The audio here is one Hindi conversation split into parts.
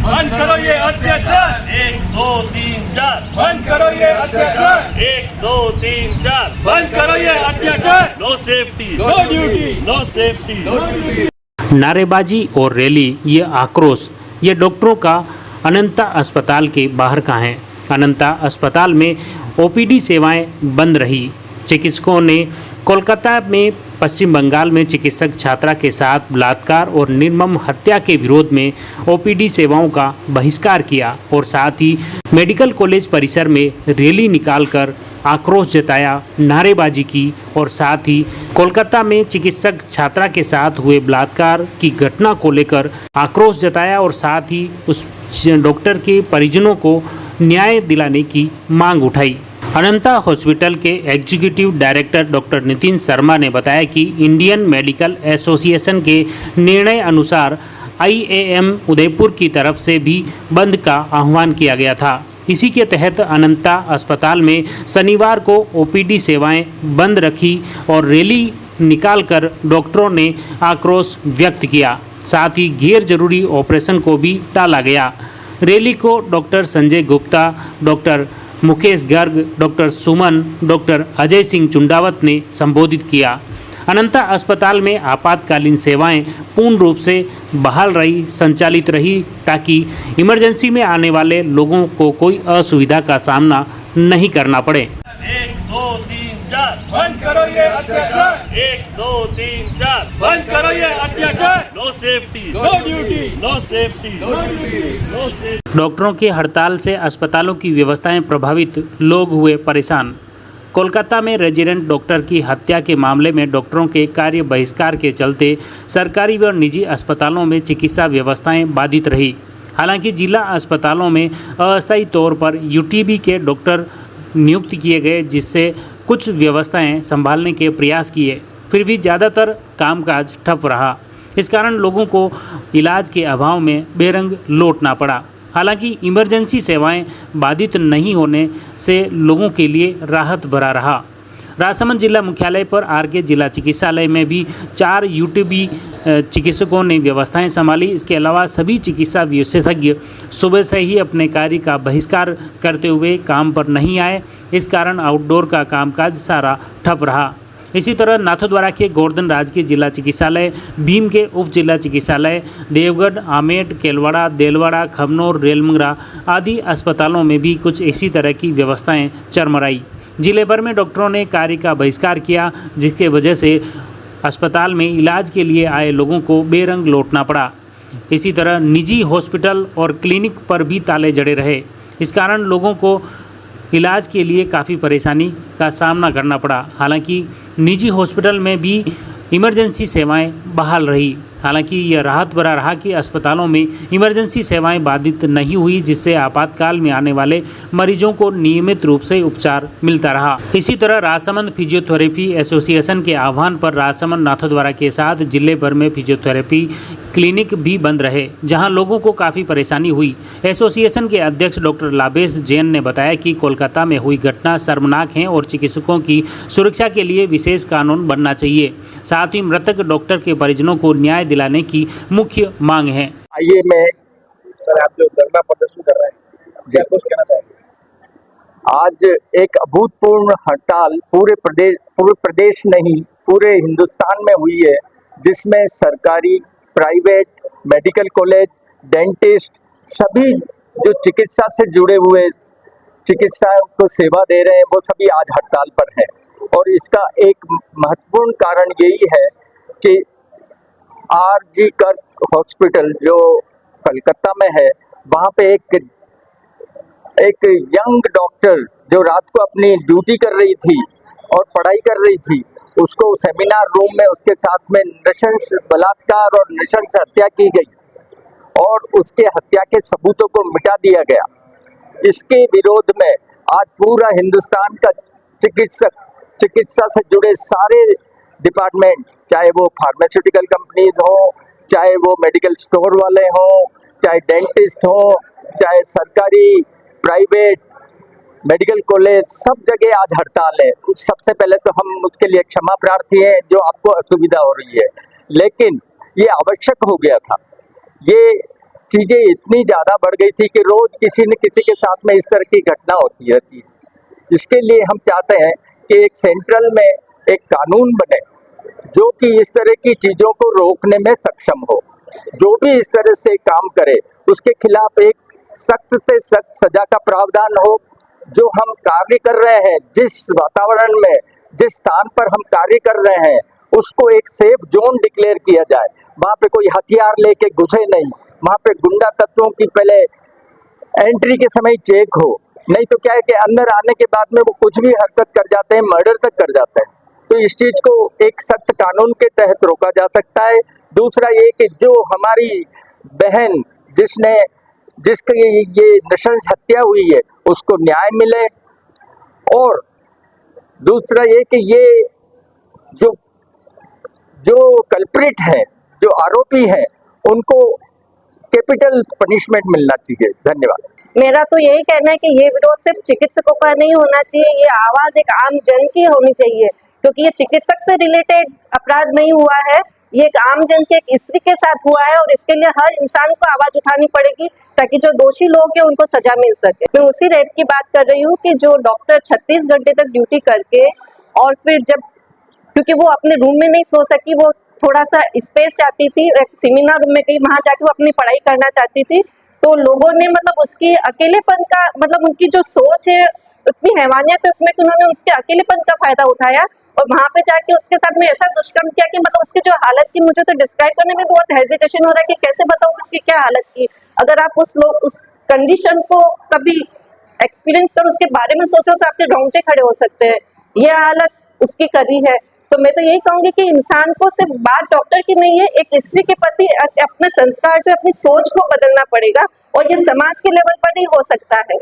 बंद करो ये अत्याचार। 1 2 3 4 बंद करो ये अत्याचार। 1 2 3 4 बंद करो ये अत्याचार। No safety, no duty, no safety. No duty. नारेबाजी और रैली, ये आक्रोश ये डॉक्टरों का अनंता अस्पताल के बाहर का है। अनंता अस्पताल में ओपीडी सेवाएं बंद रही। चिकित्सकों ने कोलकाता में पश्चिम बंगाल में चिकित्सक छात्रा के साथ बलात्कार और निर्मम हत्या के विरोध में ओपीडी सेवाओं का बहिष्कार किया और साथ ही मेडिकल कॉलेज परिसर में रैली निकालकर आक्रोश जताया, नारेबाजी की और साथ ही कोलकाता में चिकित्सक छात्रा के साथ हुए बलात्कार की घटना को लेकर आक्रोश जताया और साथ ही उस डॉक्टर के परिजनों को न्याय दिलाने की मांग उठाई। अनंता हॉस्पिटल के executive director doctor Nitin Sharma ने बताया कि इंडियन मेडिकल एसोसिएशन के निर्णय अनुसार IAM उदयपुर की तरफ से भी बंद का आह्वान किया गया था। इसी के तहत अनंता अस्पताल में शनिवार को ओपीडी सेवाएं बंद रखी और रैली निकालकर डॉक्टरों ने आक्रोश व्यक्त किया। साथ ही गैर जरूरी ऑपरेशन को भी टाला गया। रैली को doctor Sanjay Gupta, doctor Mukesh Garg, doctor Suman, doctor Ajay Singh Chundawat ने संबोधित किया। अनंता अस्पताल में आपातकालीन सेवाएं पूर्ण रूप से बहाल रही, संचालित रही ताकि इमरजेंसी में आने वाले लोगों को कोई असुविधा का सामना नहीं करना पड़े। 1 2 3 4 बंद करो ये अत्याचार। 1 2 3 4 बंद करो ये अत्याचार। No safety, no duty, no safety, no duty. No safety. डॉक्टरों की हड़ताल से अस्पतालों की व्यवस्थाएं प्रभावित, लोग हुए परेशान। कोलकाता में रेजिडेंट डॉक्टर की हत्या के मामले में डॉक्टरों के कार्य बहिष्कार के चलते सरकारी व निजी अस्पतालों में चिकित्सा व्यवस्थाएं बाधित रही। हालांकि जिला अस्पतालों में अस्थायी तौर पर UTB के डॉक्टर नियुक्त किए गए, जिससे कुछ व्यवस्थाएं संभालने के प्रयास किए, फिर भी ज़्यादातर कामकाज ठप रहा। इस कारण लोगों को इलाज के अभाव में बेरंग लौटना पड़ा। हालांकि इमरजेंसी सेवाएं बाधित नहीं होने से लोगों के लिए राहत भरा रहा। राजसमंद जिला मुख्यालय पर RK जिला चिकित्सालय में भी 4 UTB चिकित्सकों ने व्यवस्थाएं संभाली। इसके अलावा सभी चिकित्सा विशेषज्ञ सुबह से ही अपने कार्य का बहिष्कार करते हुए काम पर नहीं आए। इस कारण आउटडोर का कामकाज सारा ठप रहा। इसी तरह नाथद्वारा के गोवर्धन राजकीय जिला चिकित्सालय, भीम के उप जिला चिकित्सालय, देवगढ़, आमेट, केलवाड़ा, देलवाड़ा, खमनोर, रेलमंगरा आदि अस्पतालों में भी कुछ इसी तरह की व्यवस्थाएं चरमराई। जिले भर में डॉक्टरों ने कार्य का बहिष्कार किया, जिसके वजह से अस्पताल में इलाज के लिए आए लोगों को बेरंग लौटना पड़ा। इसी तरह निजी हॉस्पिटल और क्लिनिक पर भी ताले जड़े रहे। इस कारण लोगों को इलाज के लिए काफ़ी परेशानी का सामना करना पड़ा। हालांकि निजी हॉस्पिटल में भी इमरजेंसी सेवाएं बहाल रही। हालांकि यह राहत भरा रहा कि अस्पतालों में इमरजेंसी सेवाएं बाधित नहीं हुई, जिससे आपातकाल में आने वाले मरीजों को नियमित रूप से उपचार मिलता रहा। इसी तरह राजसमंद फिजियोथेरेपी एसोसिएशन के आह्वान पर राजसमंद नाथद्वारा के साथ जिले भर में फिजियोथेरेपी क्लिनिक भी बंद रहे, जहां लोगों को काफ़ी परेशानी हुई। एसोसिएशन के अध्यक्ष डॉक्टर लाभेश जैन ने बताया कि कोलकाता में हुई घटना शर्मनाक है और चिकित्सकों की सुरक्षा के लिए विशेष कानून बनना चाहिए। साथ ही मृतक डॉक्टर के परिजनों को न्याय दिलाने की मुख्य मांग है। आइए मैं सर, आप जो धरना प्रदर्शन कर रहे हैं, जी आप कुछ कहना चाहेंगे? आज एक अभूतपूर्व हड़ताल पूरे प्रदेश नहीं पूरे हिंदुस्तान में हुई है, जिसमें सरकारी, प्राइवेट, मेडिकल कॉलेज, डेंटिस्ट, सभी जो चिकित्सा से जुड़े हुए चिकित्सा को सेवा दे रहे हैं, वो सभी आज हड़ताल पर हैं। और इसका एक महत्वपूर्ण कारण यही है कि RG कर्क हॉस्पिटल जो कलकत्ता में है, वहाँ पे एक यंग डॉक्टर जो रात को अपनी ड्यूटी कर रही थी और पढ़ाई कर रही थी, उसको सेमिनार रूम में उसके साथ में नृशंस बलात्कार और नृशंस हत्या की गई और उसके हत्या के सबूतों को मिटा दिया गया। इसके विरोध में आज पूरा हिंदुस्तान का चिकित्सा से जुड़े सारे डिपार्टमेंट, चाहे वो फार्मास्यूटिकल कंपनीज हो, चाहे वो मेडिकल स्टोर वाले हों, चाहे डेंटिस्ट हो, चाहे सरकारी, प्राइवेट, मेडिकल कॉलेज, सब जगह आज हड़ताल है। सबसे पहले तो हम उसके लिए क्षमा प्रार्थी हैं जो आपको असुविधा हो रही है, लेकिन ये आवश्यक हो गया था। ये चीजें इतनी ज्यादा बढ़ गई थी कि रोज किसी न किसी के साथ में इस तरह की घटना होती रहती है। इसके लिए हम चाहते हैं कि एक सेंट्रल में एक कानून बने जो कि इस तरह की चीजों को रोकने में सक्षम हो। जो भी इस तरह से काम करे उसके खिलाफ एक सख्त से सख्त सजा का प्रावधान हो। जो हम कार्य कर रहे हैं, जिस वातावरण में, जिस स्थान पर हम कार्य कर रहे हैं, उसको एक सेफ जोन डिक्लेयर किया जाए। वहाँ पे कोई हथियार लेके घुसे नहीं, वहाँ पे गुंडा तत्वों की पहले एंट्री के समय चेक हो। नहीं तो क्या है कि अंदर आने के बाद में वो कुछ भी हरकत कर जाते हैं, मर्डर तक कर जाते हैं। तो इस चीज को एक सख्त कानून के तहत रोका जा सकता है। दूसरा ये कि जो हमारी बहन जिसकी ये नृशंस हत्या हुई है उसको न्याय मिले। और दूसरा ये कि ये जो कल्प्रिट है, जो आरोपी है, उनको कैपिटल पनिशमेंट मिलना चाहिए। धन्यवाद। मेरा तो यही कहना है कि ये विरोध सिर्फ चिकित्सकों का नहीं होना चाहिए, ये आवाज एक आम जन की होनी चाहिए, क्योंकि ये चिकित्सक से रिलेटेड अपराध नहीं हुआ है, ये एक आम जन के एक स्त्री के साथ हुआ है। और इसके लिए हर इंसान को आवाज उठानी पड़ेगी ताकि जो दोषी लोग हैं उनको सजा मिल सके। मैं उसी रेप की बात कर रही हूँ कि जो डॉक्टर 36 घंटे तक ड्यूटी करके और फिर जब, क्योंकि वो अपने रूम में नहीं सो सकी, वो थोड़ा सा स्पेस चाहती थी, एक सेमिनार रूम में कहीं वहां जाके वो अपनी पढ़ाई करना चाहती थी, तो लोगों ने मतलब उसकी अकेलेपन का, मतलब उनकी जो सोच है उतनी हैवानियत है उसमें कि उन्होंने उसके अकेलेपन का फायदा उठाया और वहां पे जाके उसके साथ में ऐसा दुष्कर्म किया कि मतलब उसकी जो हालत की मुझे तो डिस्क्राइब करने में बहुत हेजिटेशन हो रहा है कि कैसे बताऊं उसकी क्या हालत की। अगर आप उस कंडीशन को कभी एक्सपीरियंस कर उसके बारे में सोचो तो आपके रोंगटे खड़े हो सकते हैं। ये हालत उसकी करी है। तो मैं तो यही कहूंगी कि इंसान को सिर्फ बात डॉक्टर की नहीं है, एक स्त्री के प्रति अपने संस्कार जो अपनी सोच को बदलना पड़ेगा और ये समाज के लेवल पर ही हो सकता है।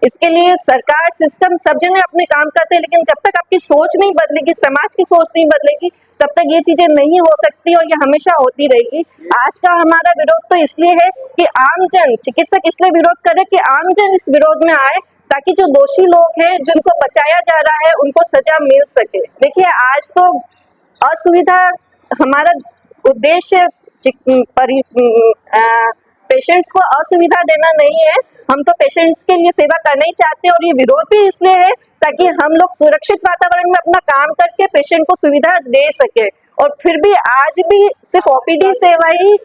इसके लिए सरकार, सिस्टम सब जगह अपने काम करते हैं, लेकिन जब तक आपकी सोच नहीं बदलेगी, समाज की सोच नहीं बदलेगी, तब तक ये चीजें नहीं हो सकती और ये हमेशा होती रहेगी। आज का हमारा विरोध तो इसलिए है कि आमजन, चिकित्सक इसलिए विरोध करे कि आमजन इस विरोध में आए ताकि जो दोषी लोग हैं, जिनको बचाया जा रहा है, उनको सजा मिल सके। देखिए, आज तो असुविधा, हमारा उद्देश्य पेशेंट्स को असुविधा देना नहीं है, हम तो पेशेंट्स के लिए सेवा करना ही चाहते हैं। और ये विरोध भी इसलिए है ताकि हम लोग सुरक्षित वातावरण में अपना काम करके पेशेंट को सुविधा दे सके। और फिर भी आज भी सिर्फ ओपीडी सेवा ही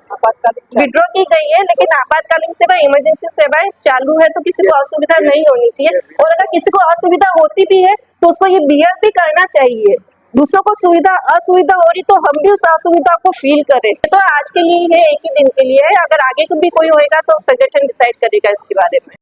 विड्रॉ की गई है, लेकिन आपातकालीन सेवा, इमरजेंसी सेवाएं चालू है, तो किसी को असुविधा नहीं होनी चाहिए। और अगर किसी को असुविधा होती भी है तो उसको ये बियर भी करना चाहिए। दूसरों को असुविधा हो रही तो हम भी उस असुविधा को फील करें। तो आज के लिए है, एक ही दिन के लिए है, अगर आगे भी कोई होएगा तो संगठन डिसाइड करेगा इसके बारे में।